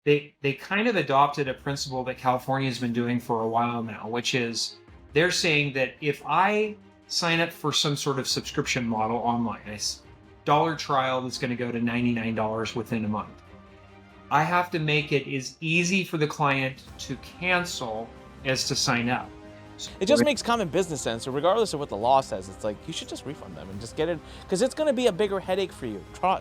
they kind of adopted a principle that California has been doing for a while now, which is they're saying that if I sign up for some sort of subscription model online, a dollar trial that's going to go to $99 within a month, I have to make it as easy for the client to cancel as to sign up. It just makes common business sense. So regardless of what the law says, it's like you should just refund them and just get it, because it's going to be a bigger headache for you.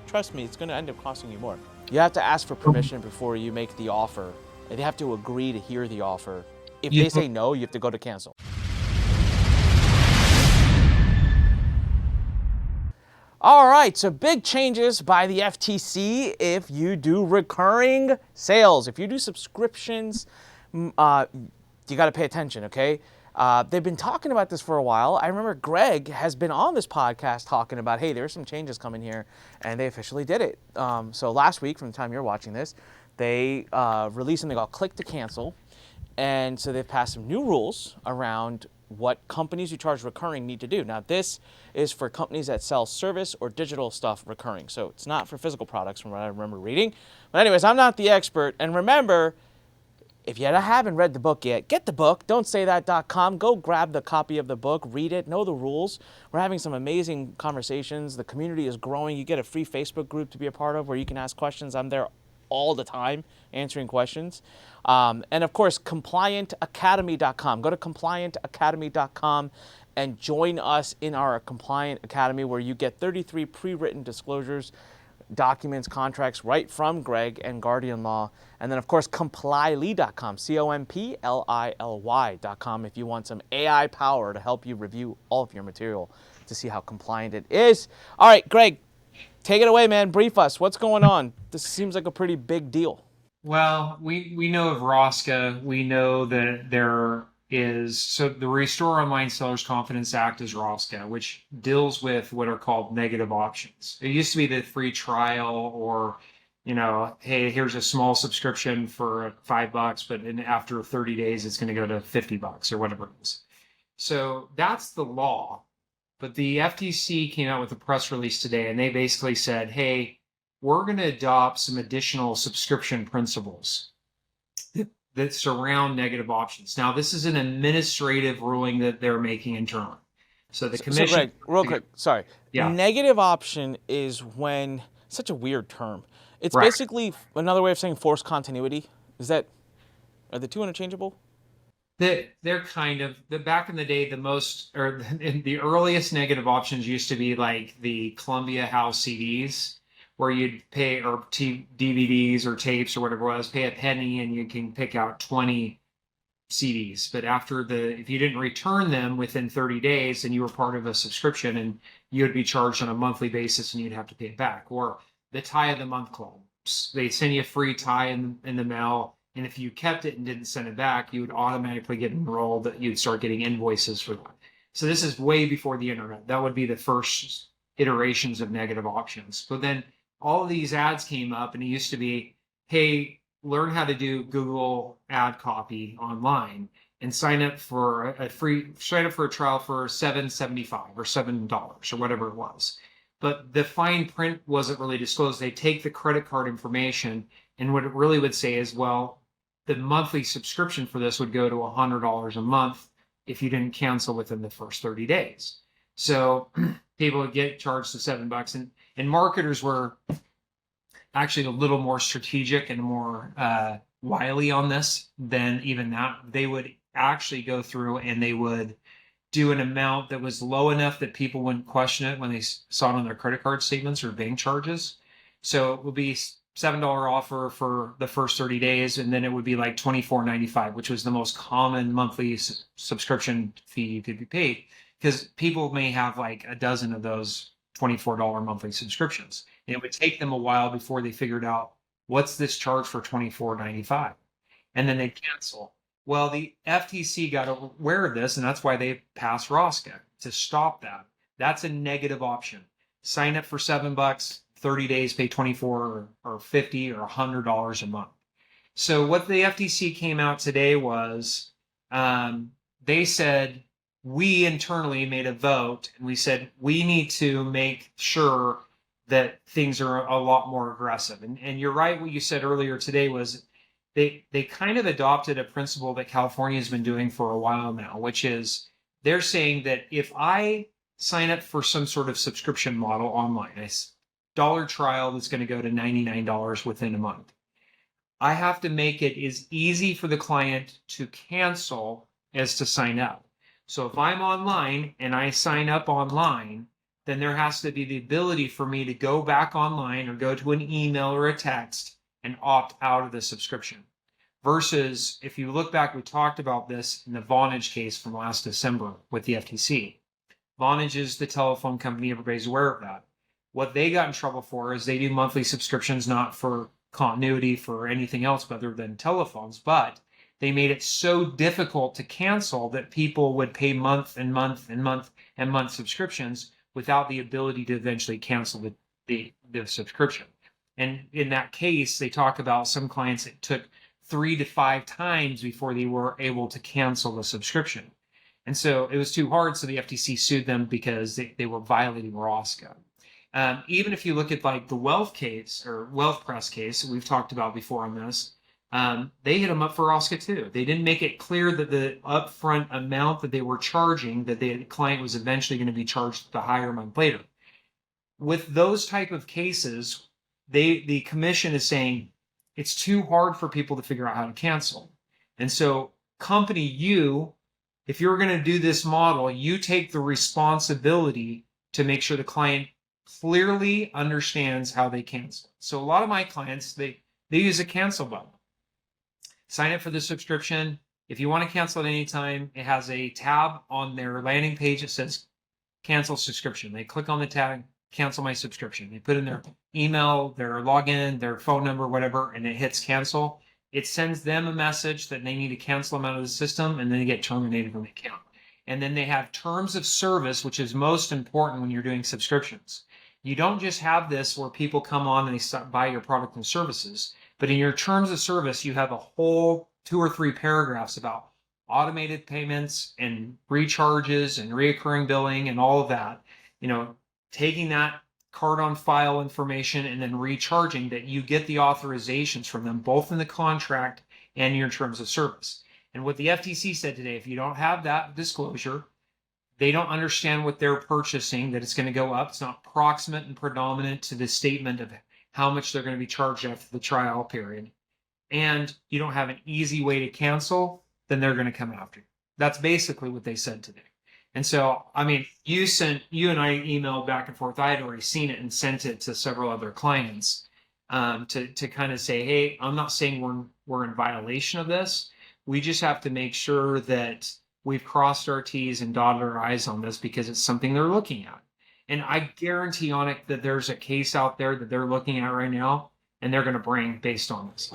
Trust me, it's going to end up costing you more. You have to ask for permission before you make the offer. They have to agree to hear the offer. If they say no, you have to go to cancel. All right, so big changes by the FTC if you do recurring sales. If you do subscriptions, you got to pay attention, okay? They've been talking about this for a while. I remember Greg has been on this podcast talking about, hey, there's some changes coming here, and they officially did it. So last week, from the time you're watching this, they released something called Click to Cancel, and so they've passed some new rules around what companies who charge recurring need to do. Now, this is for companies that sell service or digital stuff recurring. So it's not for physical products from what I remember reading. But anyways, I'm not the expert. And remember, if you haven't read the book yet, get the book, don'tsaythat.com. Go grab the copy of the book, read it, know the rules. We're having some amazing conversations. The community is growing. You get a free Facebook group to be a part of where you can ask questions. I'm there all the time answering questions. And of course, compliantacademy.com. Go to compliantacademy.com and join us in our Compliant Academy, where you get 33 pre-written disclosures, documents, contracts right from Greg and Guardian Law. And then, of course, complyly.com, COMPLILY.com, if you want some AI power to help you review all of your material to see how compliant it is. All right, Greg, take it away, man. Brief us. What's going on? This seems like a pretty big deal. Well, we know of ROSCA. We know that there is, so the Restore Online Sellers Confidence Act is ROSCA, which deals with what are called negative options. It used to be the free trial, or, hey, here's a small subscription for $5, but after 30 days, it's going to go to $50 or whatever it is. So that's the law. But the FTC came out with a press release today, and they basically said, hey, we're going to adopt some additional subscription principles that surround negative options. Now, this is an administrative ruling that they're making internally. So the commission... So Greg, real quick, sorry. Yeah. Negative option is when, such a weird term. It's right. Basically another way of saying forced continuity. Are the two interchangeable? They're kind of, back in the day, the earliest negative options used to be like the Columbia House CDs, where you'd pay, or DVDs or tapes or whatever it was, pay a penny and you can pick out 20 CDs. But if you didn't return them within 30 days, then you were part of a subscription and you would be charged on a monthly basis and you'd have to pay it back. Or the tie of the month clubs. They send you a free tie in the mail. And if you kept it and didn't send it back, you would automatically get enrolled. You'd start getting invoices for that. So this is way before the internet. That would be the first iterations of negative options. But then all of these ads came up, and it used to be, hey, learn how to do Google ad copy online and sign up for a trial for $7.75 or $7 or whatever it was. But the fine print wasn't really disclosed. They take the credit card information, and what it really would say is, well, the monthly subscription for this would go to $100 a month if you didn't cancel within the first 30 days. So people would get charged the $7, and marketers were actually a little more strategic and more wily on this than even that. They would actually go through and they would do an amount that was low enough that people wouldn't question it when they saw it on their credit card statements or bank charges. So it would be $7 offer for the first 30 days, and then it would be like $24.95, which was the most common monthly subscription fee you could be paid, because people may have like a dozen of those $24 monthly subscriptions. And it would take them a while before they figured out, what's this charge for $24.95? And then they'd cancel. Well, the FTC got aware of this, and that's why they passed ROSCA to stop that. That's a negative option. Sign up for $7, 30 days, pay $24 or $50 or $100 a month. So what the FTC came out today was, they said, we internally made a vote, and we said we need to make sure that things are a lot more aggressive. And you're right, what you said earlier today was they kind of adopted a principle that California has been doing for a while now, which is they're saying that if I sign up for some sort of subscription model online, a dollar trial that's going to go to $99 within a month, I have to make it as easy for the client to cancel as to sign up. So if I'm online and I sign up online, then there has to be the ability for me to go back online or go to an email or a text and opt out of the subscription. Versus if you look back, we talked about this in the Vonage case from last December with the FTC. Vonage is the telephone company, everybody's aware of that. What they got in trouble for is they do monthly subscriptions, not for continuity for anything else other than telephones, but they made it so difficult to cancel that people would pay month and month and month and month subscriptions without the ability to eventually cancel the subscription. And in that case, they talk about some clients that took 3 to 5 times before they were able to cancel the subscription. And so it was too hard, so the FTC sued them because they were violating ROSCA. Even if you look at like the Wealth case or Wealth Press case that we've talked about before on this, they hit them up for ROSCA too. They didn't make it clear that the upfront amount that they were charging, that the client was eventually going to be charged the higher month later. With those type of cases, the commission is saying it's too hard for people to figure out how to cancel. And so company you, if you're going to do this model, you take the responsibility to make sure the client clearly understands how they cancel. So a lot of my clients, they use a cancel button. Sign up for the subscription. If you want to cancel at any time, it has a tab on their landing page that says cancel subscription. They click on the tab, cancel my subscription. They put in their email, their login, their phone number, whatever, and it hits cancel. It sends them a message that they need to cancel them out of the system, and then they get terminated from the account. And then they have terms of service, which is most important when you're doing subscriptions. You don't just have this where people come on and they start buy your product and services, but in your terms of service, you have a whole 2 or 3 paragraphs about automated payments and recharges and reoccurring billing and all of that. You know, taking that card on file information and then recharging, that you get the authorizations from them, both in the contract and your terms of service. And what the FTC said today, if you don't have that disclosure, they don't understand what they're purchasing, that it's going to go up. It's not proximate and predominant to the statement of how much they're going to be charged after the trial period. And you don't have an easy way to cancel, then they're going to come after you. That's basically what they said today. And so, I mean, you and I emailed back and forth. I had already seen it and sent it to several other clients to kind of say, hey, I'm not saying we're in violation of this. We just have to make sure that we've crossed our T's and dotted our I's on this because it's something they're looking at. And I guarantee on it that there's a case out there that they're looking at right now and they're going to bring based on this.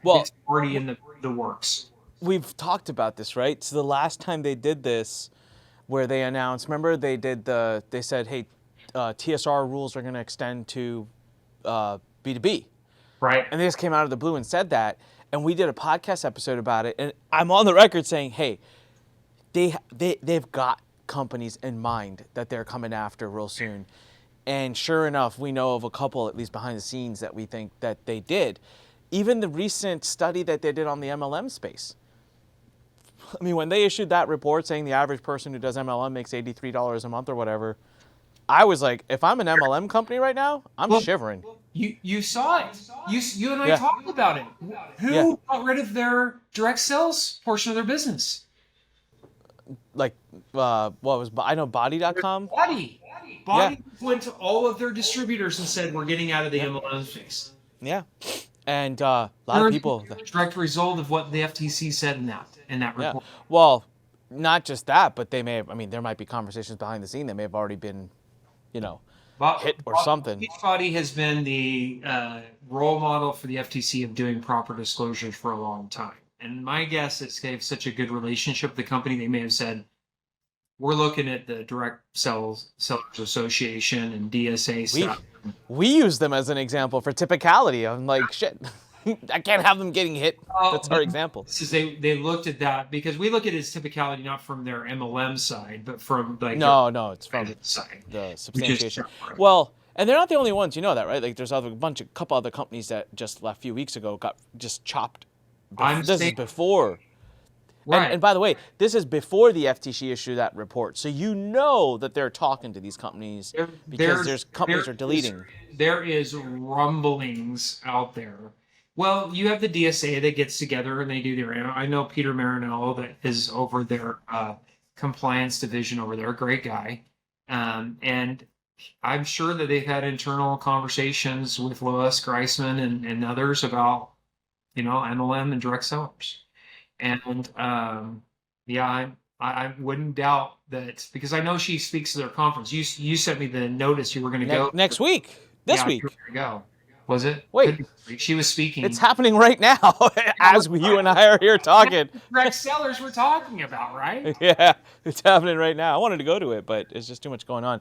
Well, it's already in the works. We've talked about this, right? So the last time they did this, where they announced, remember they said, hey, TSR rules are going to extend to B2B. Right. And they just came out of the blue and said that. And we did a podcast episode about it. And I'm on the record saying, hey, they've got companies in mind that they're coming after real soon. And sure enough, we know of a couple, at least behind the scenes, that we think that they did. Even the recent study that they did on the MLM space. I mean, when they issued that report saying the average person who does MLM makes $83 a month or whatever, I was like, if I'm an MLM company right now, I'm shivering. You saw it. You and I talked about it. Who got rid of their direct sales portion of their business? Like, what was, I know Body.com? Body went to all of their distributors and said, we're getting out of the MLM space. Yeah. And a lot of people. Direct result of what the FTC said in that report. Yeah. Well, not just that, but they may have, I mean, there might be conversations behind the scene that may have already been, hit or something. Beachbody has been the role model for the FTC of doing proper disclosures for a long time. And my guess is they have such a good relationship with the company, they may have said, we're looking at the Direct Sellers Association and DSA stuff. We use them as an example for typicality. I'm like, shit, I can't have them getting hit. That's our example. They looked at that because we look at it as typicality not from their MLM side, but from like no, it's from the substantiation. Well, and they're not the only ones, you know that, right? Like there's a couple other companies that just left a few weeks ago got just chopped I'm this is saying, before. right. And by the way, this is before the FTC issued that report. So you know that they're talking to these companies There, because there's companies are deleting. there is rumblings out there. Well, you have the DSA that gets together and they do their. I know Peter Marinello that is over their compliance division over there, great guy, and I'm sure that they've had internal conversations with Lois Greisman and others about MLM and direct sellers. And yeah, I wouldn't doubt that because I know she speaks to their conference. You sent me the notice you were going to go. Next week. This Yeah, you were week. going to go. Was it? Wait. Could be this week. She was speaking. It's happening right now as you and I are here talking. Direct sellers we're talking about, right? Yeah, it's happening right now. I wanted to go to it, but it's just too much going on.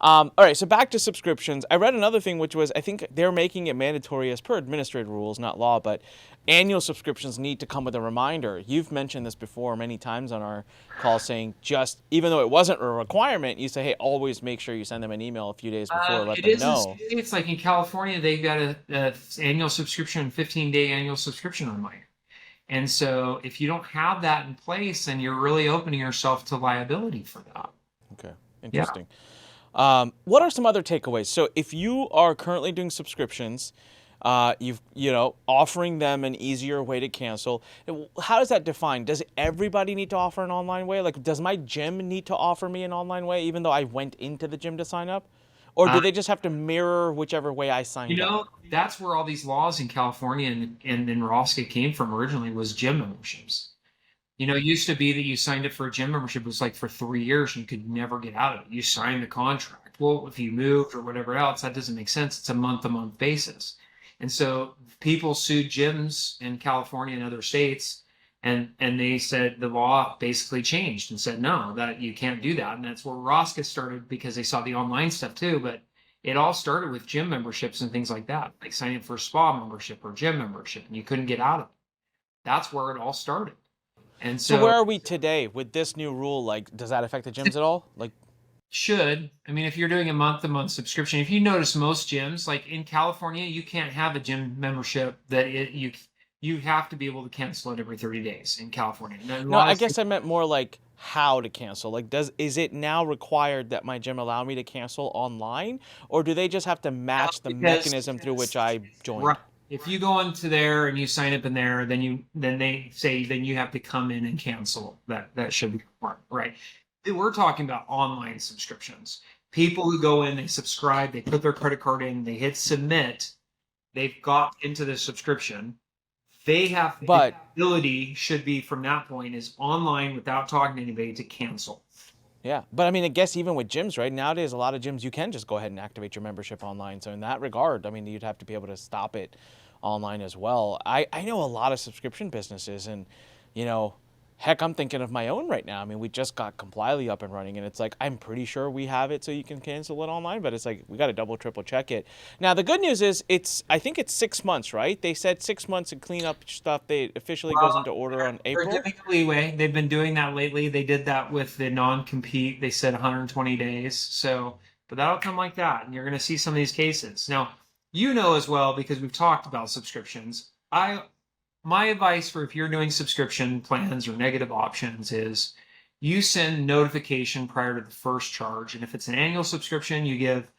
All right, so back to subscriptions. I read another thing, which was I think they're making it mandatory as per administrative rules, not law, but annual subscriptions need to come with a reminder. You've mentioned this before many times on our call, saying just even though it wasn't a requirement, you say, hey, always make sure you send them an email a few days before, let them know. It's like in California, they've got a annual subscription, 15-day annual subscription reminder. And so if you don't have that in place, then you're really opening yourself to liability for that. Okay, interesting. Yeah. What are some other takeaways? So if you are currently doing subscriptions, offering them an easier way to cancel, how does that define? Does everybody need to offer an online way? Like, does my gym need to offer me an online way, even though I went into the gym to sign up? Or do they just have to mirror whichever way I signed up? That's where all these laws in California and in Roscoe came from originally, was gym memberships. It used to be that you signed up for a gym membership. It was like for 3 years, and you could never get out of it. You signed the contract. Well, if you moved or whatever else, that doesn't make sense. It's a month-to-month basis. And so people sued gyms in California and other states, and they said the law basically changed and said, no, that you can't do that. And that's where Roscoe started, because they saw the online stuff too. But it all started with gym memberships and things like that, like signing up for a spa membership or gym membership, and you couldn't get out of it. That's where it all started. And so where are we today with this new rule? Like, does that affect the gyms at all? Like, should. I mean, if you're doing a month-to-month subscription, if you notice most gyms, like in California, you can't have a gym membership that you have to be able to cancel it every 30 days in California. No, I guess I meant more like how to cancel. Like, is it now required that my gym allow me to cancel online, or do they just have to match the mechanism through which I joined? Right. If you go into there and you sign up in there, then they say you have to come in and cancel. That should be required, right? We're talking about online subscriptions. People who go in, they subscribe, they put their credit card in, they hit submit, they've got into the subscription. They have the ability, should be from that point, is online without talking to anybody, to cancel. Yeah, but I mean, I guess even with gyms, right? Nowadays, a lot of gyms, you can just go ahead and activate your membership online. So in that regard, I mean, you'd have to be able to stop it online as well. I know a lot of subscription businesses, and, heck, I'm thinking of my own right now. I mean, we just got Complyly up and running, and it's like, I'm pretty sure we have it so you can cancel it online, but it's like, we got to double, triple check it. Now, the good news is I think it's 6 months, right? They said 6 months to clean up stuff. They officially goes into order on April. They're giving leeway. They've been doing that lately. They did that with the non-compete. They said 120 days. So, but that'll come like that, and you're going to see some of these cases. Now, as well, because we've talked about subscriptions, my advice for if you're doing subscription plans or negative options is you send notification prior to the first charge. And if it's an annual subscription, you give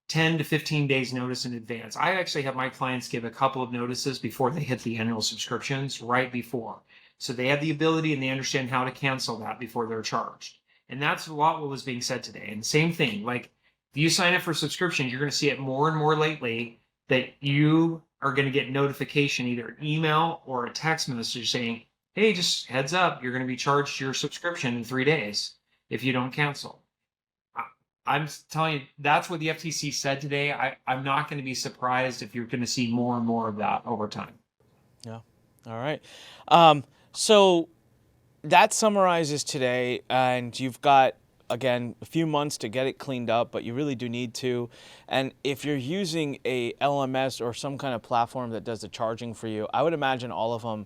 10 to 15 days notice in advance. I actually have my clients give a couple of notices before they hit the annual subscriptions, right before. So they have the ability and they understand how to cancel that before they're charged. And that's a lot what was being said today. And same thing, like if you sign up for subscription, you're going to see it more and more lately that you are going to get notification, either an email or a text message saying, hey, just heads up, you're going to be charged your subscription in 3 days if you don't cancel. I'm telling you, that's what the FTC said today. I'm not going to be surprised if you're going to see more and more of that over time. Yeah. All right. So that summarizes today, and you've got, again, a few months to get it cleaned up, but you really do need to. And if you're using a LMS or some kind of platform that does the charging for you, I would imagine all of them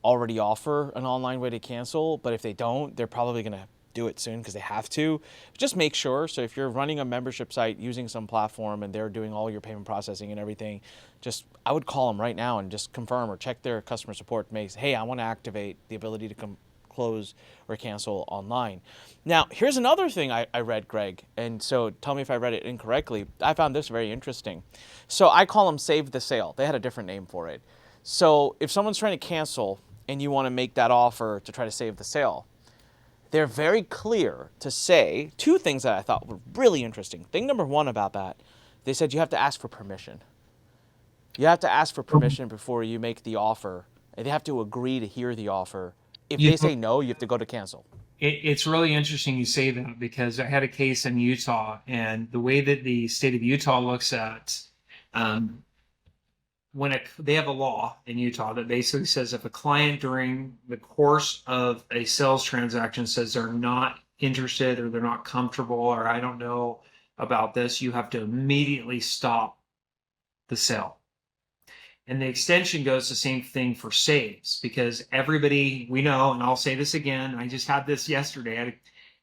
already offer an online way to cancel, but if they don't, they're probably going to do it soon because they have to. Just make sure. So if you're running a membership site using some platform and they're doing all your payment processing and everything, I would call them right now and just confirm or check their customer support. Hey, I want to activate the ability to close or cancel online. Now, here's another thing I read, Greg, and so tell me if I read it incorrectly. I found this very interesting. So I call them save the sale. They had a different name for it. So if someone's trying to cancel and you want to make that offer to try to save the sale, they're very clear to say two things that I thought were really interesting. Thing number one about that, they said you have to ask for permission. You have to ask for permission before you make the offer, and they have to agree to hear the offer. If they say no, you have to go to cancel. It's really interesting you say that, because I had a case in Utah, and the way that the state of Utah looks at they have a law in Utah that basically says if a client during the course of a sales transaction says they're not interested or they're not comfortable or I don't know about this, you have to immediately stop the sale. And the extension goes the same thing for saves, because everybody we know, and I'll say this again, I just had this yesterday. I had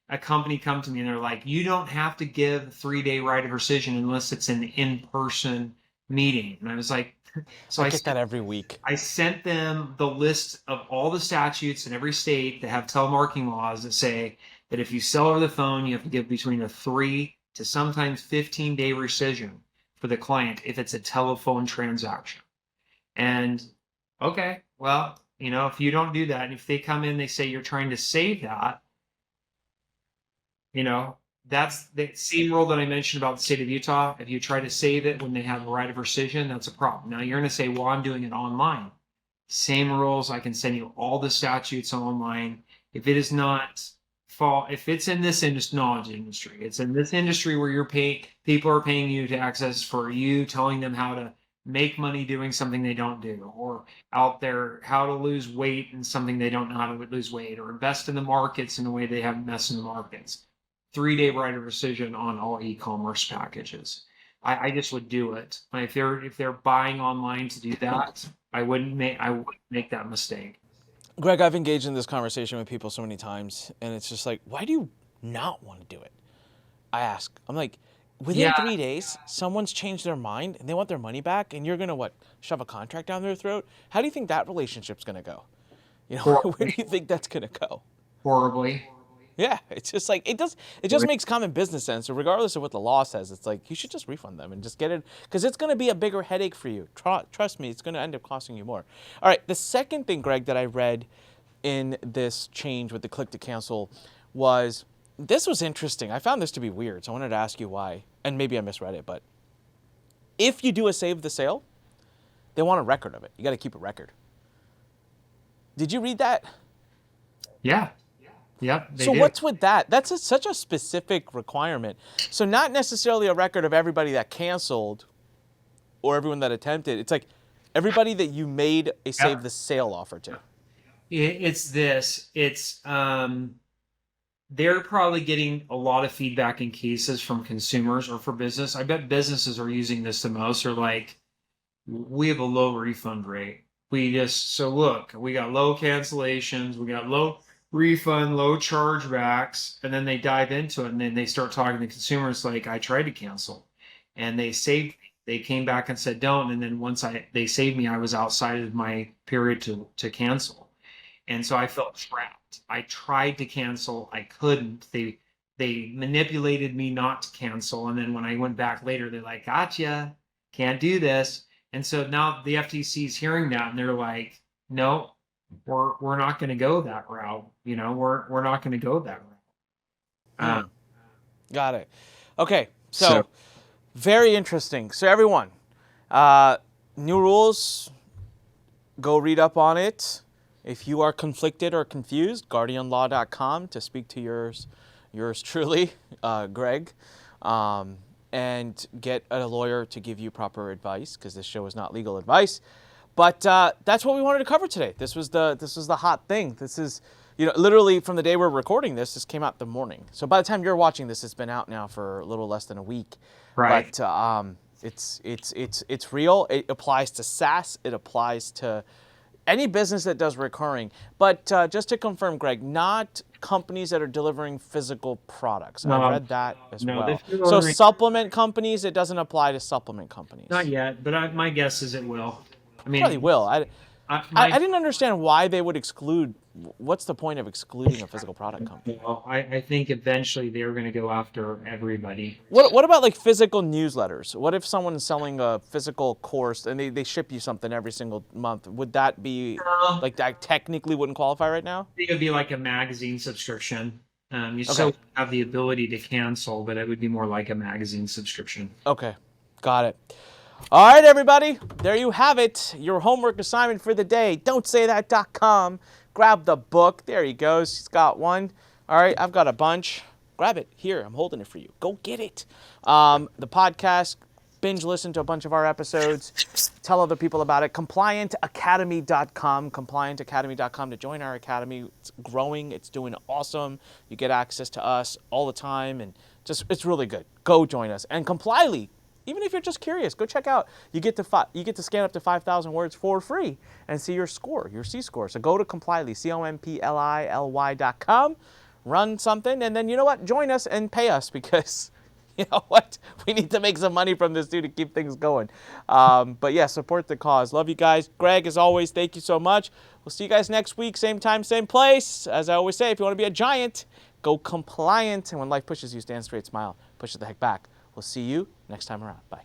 a company come to me and they're like, you don't have to give a 3-day right of rescission unless it's an in-person meeting. And I was like, so I get that every week. I sent them the list of all the statutes in every state that have telemarketing laws that say that if you sell over the phone, you have to give between a 3 to sometimes 15-day rescission for the client if it's a telephone transaction. And okay, well, if you don't do that, and if they come in, they say you're trying to save that, that's the same rule that I mentioned about the state of Utah. If you try to save it when they have a right of rescission, that's a problem. Now you're going to say, well, I'm doing it online. Same rules. I can send you all the statutes online. If it is not if it's in this knowledge industry, it's in this industry where people are paying you to access for you telling them how to make money doing something they don't do, or out there how to lose weight in something they don't know how to lose weight, or invest in the markets in a way they haven't invested in the markets. 3-day right of rescission on all e-commerce packages. I just would do it. If they're buying online to do that, I wouldn't make that mistake. Greg, I've engaged in this conversation with people so many times, and it's just like, why do you not want to do it? I ask. I'm like, within 3 days, someone's changed their mind and they want their money back, and you're gonna shove a contract down their throat? How do you think that relationship's gonna go? Where do you think that's gonna go? Horribly. Yeah, it's just like it just makes common business sense. So regardless of what the law says, it's like you should just refund them and just get it, because it's going to be a bigger headache for you. Trust me, it's going to end up costing you more. All right, the second thing, Greg, that I read in this change with the click to cancel this was interesting. I found this to be weird, so I wanted to ask you why, and maybe I misread it, but if you do a save the sale, they want a record of it. You got to keep a record. Did you read that? Yeah. Yep. So what's with that? That's such a specific requirement. So not necessarily a record of everybody that canceled or everyone that attempted. It's like everybody that you made a save the sale offer to. It's this. It's they're probably getting a lot of feedback in cases from consumers or for business. I bet businesses are using this the most. Are like, we have a low refund rate. Look, we got low cancellations. We got low refund, low chargebacks, and then they dive into it, and then they start talking to consumers like, I tried to cancel and they saved me. They came back and said don't, and then once they saved me, I was outside of my period to cancel, and so I felt trapped. I tried to cancel, I couldn't. They manipulated me not to cancel, and then when I went back later, they're like, gotcha, can't do this. And so now the FTC is hearing that, and they're like, no, we're not going to go that route. We're not going to go that route. Got it. Okay, so very interesting. So everyone, new rules. Go read up on it. If you are conflicted or confused, guardianlaw.com to speak to yours truly, Greg, and get a lawyer to give you proper advice, because this show is not legal advice. But that's what we wanted to cover today. This was the hot thing. This is, literally from the day we're recording this came out the morning. So by the time you're watching this, it's been out now for a little less than a week. Right. But it's real. It applies to SaaS. It applies to any business that does recurring. But just to confirm, Greg, not companies that are delivering physical products. No, I've read that as no, well. they're So delivering- supplement companies, it doesn't apply to supplement companies. Not yet, but my guess is it will. I mean, Probably will. I my- didn't understand why they would exclude. What's the point of excluding a physical product company? well, I think eventually they're going to go after everybody. What about like physical newsletters? What if someone's selling a physical course and they ship you something every single month? Would that be like that technically wouldn't qualify right now? I think it'd be like a magazine subscription. You still have the ability to cancel, but it would be more like a magazine subscription. Okay, got it. All right, everybody, there you have it. Your homework assignment for the day. Don'tSayThat.com. Grab the book. There he goes. He's got one. All right, I've got a bunch. Grab it. Here, I'm holding it for you. Go get it. The podcast, binge listen to a bunch of our episodes. Tell other people about it. CompliantAcademy.com. CompliantAcademy.com to join our academy. It's growing. It's doing awesome. You get access to us all the time, and just it's really good. Go join us. And Complyly. Even if you're just curious, go check out. You get to scan up to 5,000 words for free and see your score, your C-score. So go to Complyly, COMPLILY.com, run something, and then you know what? Join us and pay us because you know what? We need to make some money from this too to keep things going. But yeah, support the cause. Love you guys. Greg, as always, thank you so much. We'll see you guys next week, same time, same place. As I always say, if you want to be a giant, go compliant. And when life pushes you, stand straight, smile, push it the heck back. We'll see you next time around. Bye.